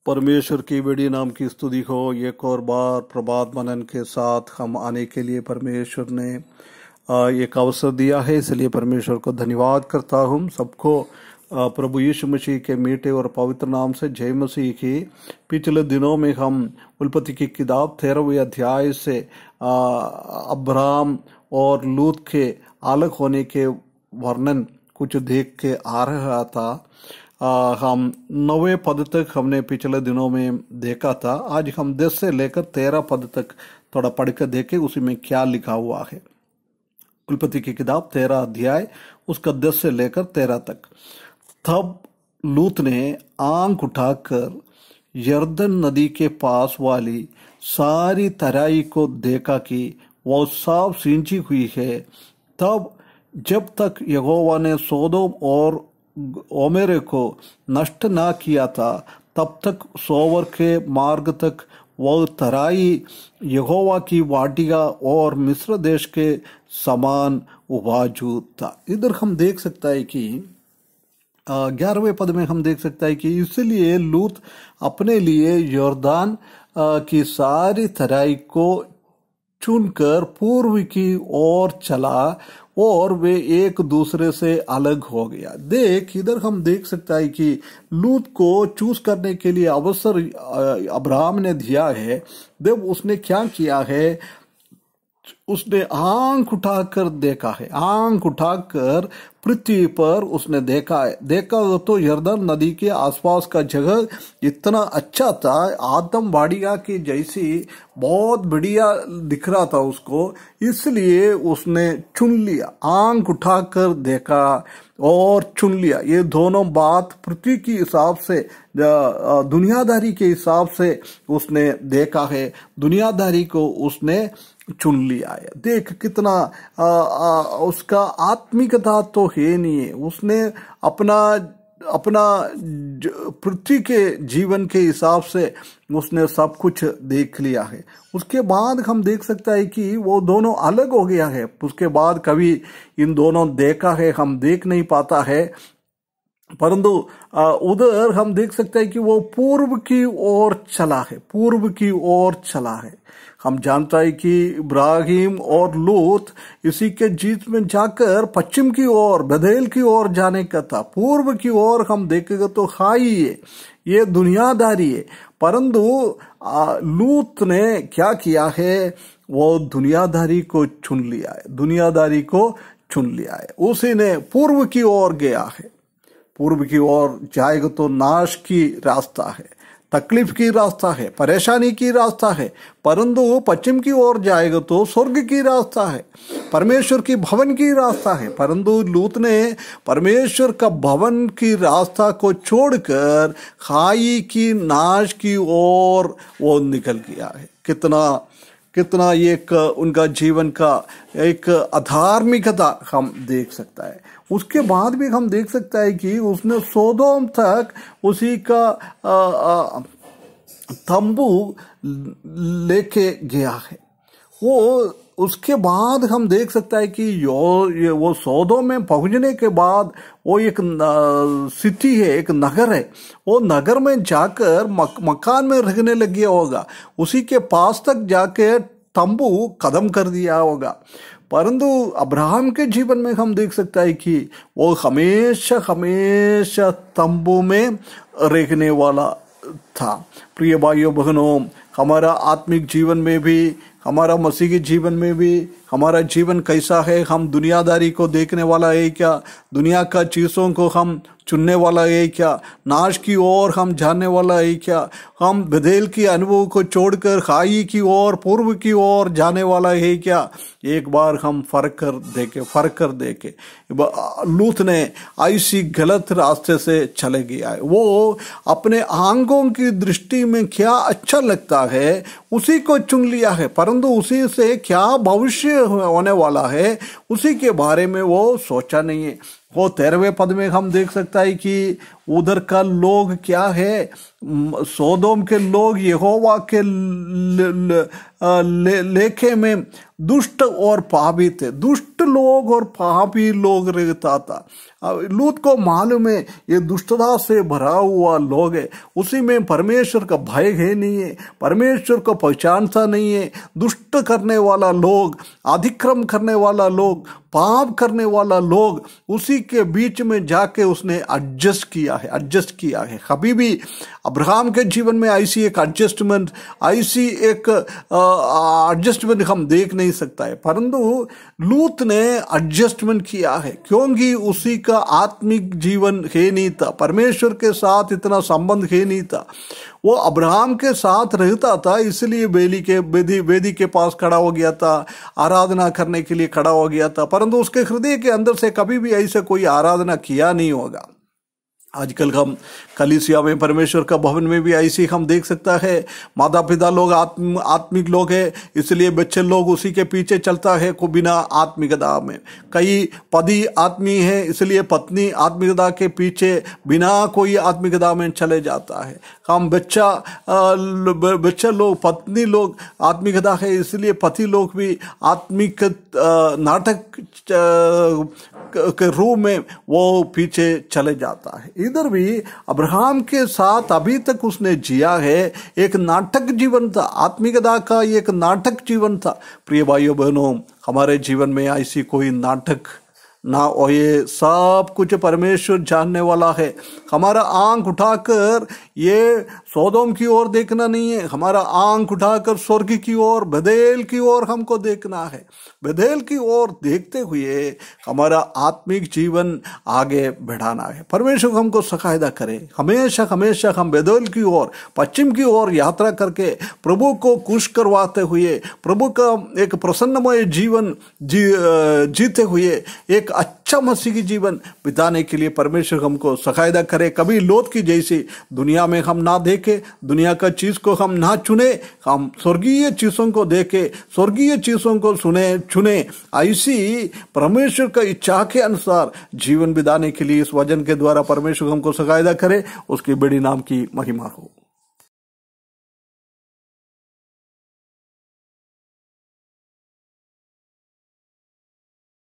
परमेश्वर की बड़ी नाम की स्तुति हो। एक और बार प्रभात मनन के साथ हम आने के लिए परमेश्वर ने एक अवसर दिया है, इसलिए परमेश्वर को धन्यवाद करता हूँ। सबको प्रभु यीशु मसीह के मीठे और पवित्र नाम से जय मसीह की। पिछले दिनों में हम उत्पत्ति की किताब 13वें अध्याय से अब्राम और लूत के अलग होने के वर्णन कुछ देख के आ रहा था। हम 9वें पद तक हमने पिछले दिनों में देखा था। आज हम 10 से लेकर 13 पद तक थोड़ा पढ़कर देखें उसी में क्या लिखा हुआ है। उत्पत्ति की किताब 13 अध्याय उसका 10 से लेकर 13 तक। तब लूत ने आंख उठाकर यरदन नदी के पास वाली सारी तराई को देखा कि वह साफ सिंची हुई है। तब जब तक यहोवा ने सोदोम और ओमेरे को नष्ट ना किया था, तब तक सोवर के मार्ग तक वह तराई यहोवा की वाटिका और मिस्र देश के समान मौजूद था। इधर हम देख सकता है कि 11वें पद में हम देख सकता है कि इसलिए लूत अपने लिए यॉर्दान की सारी तराई को चुनकर पूर्व की ओर चला और वे एक दूसरे से अलग हो गया। देख, इधर हम देख सकता है कि लूत को चूज करने के लिए अवसर अब्राहम ने दिया है। जब उसने क्या किया है, उसने आंख उठाकर देखा है। आंख उठाकर पृथ्वी पर उसने देखा है। देखा तो यरदन नदी के आसपास का जगह इतना अच्छा था, आदम वाड़िया की जैसी बहुत बढ़िया दिख रहा था उसको, इसलिए उसने चुन लिया। आंख उठाकर देखा और चुन लिया। ये दोनों बात पृथ्वी के हिसाब से, दुनियादारी के हिसाब से उसने देखा है। दुनियादारी को उसने चुन लिया है। देख कितना उसका आत्मिकता तो है नहीं है। उसने अपना पृथ्वी के जीवन के हिसाब से उसने सब कुछ देख लिया है। उसके बाद हम देख सकता है कि वो दोनों अलग हो गया है। उसके बाद कभी इन दोनों देखा है हम देख नहीं पाता है, परंतु उधर हम देख सकते हैं कि वो पूर्व की ओर चला है। पूर्व की ओर चला है। हम जानता है कि इब्राहिम और लूत इसी के जीत में जाकर पश्चिम की ओर बेथेल की ओर जाने का था। पूर्व की ओर हम देखेंगे तो खाई है, ये दुनियादारी है। परंतु लूत ने क्या किया है, वो दुनियादारी को चुन लिया है। दुनियादारी को चुन लिया है। उसी ने पूर्व की ओर गया है। पूर्व की ओर जाएगा तो नाश की रास्ता है, तकलीफ की रास्ता है, परेशानी की रास्ता है। परंतु पश्चिम की ओर जाएगा तो स्वर्ग की रास्ता है, परमेश्वर की भवन की रास्ता है। परंतु लूत ने परमेश्वर का भवन की रास्ता को छोड़कर खाई की नाश की ओर वो निकल गया है। कितना एक उनका जीवन का एक अधार्मिकता हम देख सकता है। उसके बाद भी हम देख सकता है कि उसने सोदोम तक उसी का तंबू लेके गया है। वो उसके बाद हम देख सकता है कि वो सोदोम में पहुंचने के बाद वो एक सिटी है, एक नगर है। वो नगर में जाकर मकान में रहने लग गया होगा। उसी के पास तक जाके तंबू कदम कर दिया होगा। परंतु अब्राहम के जीवन में हम देख सकता है कि वो हमेशा हमेशा तंबू में रहने वाला था। प्रिय भाइयों बहनों, हमारा आत्मिक जीवन में भी, हमारा मसीही जीवन में भी हमारा जीवन कैसा है? हम दुनियादारी को देखने वाला है क्या? दुनिया का चीज़ों को हम चुनने वाला है क्या? नाश की ओर हम जाने वाला है क्या? हम बेथेल की अनुभव को छोड़कर खाई की ओर, पूर्व की ओर जाने वाला है क्या? एक बार हम फर्क कर देखे। लूत ने ऐसी गलत रास्ते से चले गया है। वो अपने आंखों की दृष्टि में क्या अच्छा लगता है उसी को चुन लिया है, परंतु उसी से क्या भविष्य होने वाला है उसी के बारे में वो सोचा नहीं है। वो 13वें पद में हम देख सकता है कि उधर का लोग क्या है, सोदोम के लोग यहोवा के लेखे में दुष्ट और पापी थे। दुष्ट लोग और पापी लोग रहता था। लूत को मालूम है ये दुष्टता से भरा हुआ लोग है, उसी में परमेश्वर का भय है नहीं है, परमेश्वर को पहचानता नहीं है। दुष्ट करने वाला लोग, अतिक्रम करने वाला लोग, पाप करने वाला लोग, उसी के बीच में जाके उसने एडजस्ट किया है। कभी भी अब्राहम के जीवन में ऐसी एक एडजस्टमेंट हम देख नहीं सकता है, परंतु लूत ने एडजस्टमेंट किया है, क्योंकि उसी का आत्मिक जीवन है नहीं था, परमेश्वर के साथ इतना संबंध है नहीं था। वो अब्राहम के साथ रहता था, इसलिए वेदी के पास खड़ा हो गया था, आराधना करने के लिए खड़ा हो गया था, परंतु उसके हृदय के अंदर से कभी भी ऐसे कोई आराधना किया नहीं होगा। आजकल हम कलीसिया में, परमेश्वर का भवन में भी ऐसी हम देख सकता है, माता पिता लोग आत्मिक लोग हैं, इसलिए बच्चे लोग उसी के पीछे चलता है को बिना आत्मिकता में। कई पति आत्मी है, इसलिए पत्नी आत्मिकता के पीछे बिना कोई आत्मिकता में चले जाता है। हम बच्चा लोग, पत्नी लोग आत्मिकता है, इसलिए पति लोग भी आत्मिक नाटक के रूप में वो पीछे चले जाता है। इधर भी अब्राहम के साथ अभी तक उसने जिया है, एक नाटक जीवन था, आत्मिकता का एक नाटक जीवन था। प्रिय भाइयों बहनों, हमारे जीवन में ऐसी कोई नाटक ना हो, ये सब कुछ परमेश्वर जानने वाला है। हमारा आंख उठाकर ये सोदोम की ओर देखना नहीं है, हमारा आंख उठाकर स्वर्ग की ओर, बेथेल की ओर हमको देखना है। बेथेल की ओर देखते हुए हमारा आत्मिक जीवन आगे बढ़ाना है। परमेश्वर हमको सहायता करे, हमेशा हमेशा हम बेथेल की ओर, पश्चिम की ओर यात्रा करके प्रभु को खुश करवाते हुए, प्रभु का एक प्रसन्नमय जीवन जीते हुए एक अच्छा मसीही जीवन बिताने के लिए परमेश्वर हमको सहायता करे। कभी लौत की जैसी दुनिया में हम ना देखे, दुनिया का चीज को हम ना चुने, हम स्वर्गीय चीजों को देखे, स्वर्गीय चीजों को चुने। ऐसी परमेश्वर का इच्छा के अनुसार जीवन बिताने के लिए इस वचन के द्वारा परमेश्वर हमको सहायता करे। उसके बड़ी नाम की महिमा हो।